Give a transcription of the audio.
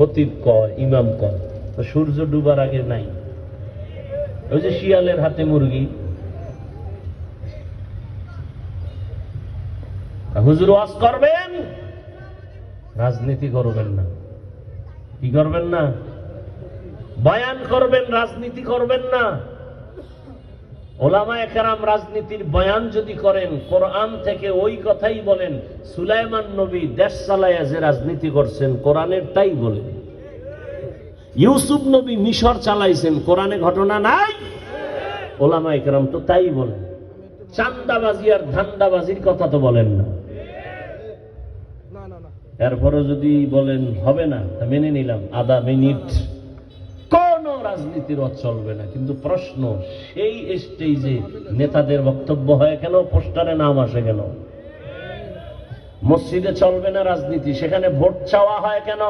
খতিব কয়, ইমাম কয়, তো সূর্য ডুবার আগে নাই। ওই যে শিয়ালের হাতে মুরগি, হুজুর ওয়াজ করবেন, রাজনীতি করবেন না। কি করবেন না? বয়ান করবেন, রাজনীতি করবেন না। ওলামায়ে কেরাম রাজনীতির বয়ান যদি করেন, কোরআন থেকে ওই কথাই বলেন। সুলাইমান নবী দেশ চালায়া যে রাজনীতি করছেন, কোরআনের তাই বলেন। ইউসুফ নবী মিশর চালাইছেন, কোরআনে ঘটনা নাই? ওলামায়ে কেরাম তো তাই বলেন। চান্দাবাজি আর ধান্দাবাজির কথা তো বলেন না। এরপরে যদি বলেন হবে না, তা মেনে নিলাম, আধা মিনিট কোন রাজনীতির চলবে না। কিন্তু প্রশ্ন, সেই স্টেজে নেতাদের বক্তব্য হয় কেন? পোস্টারে নাম আসে কেন? মসজিদে চলবে না রাজনীতি, সেখানে ভোট চাওয়া হয় কেন?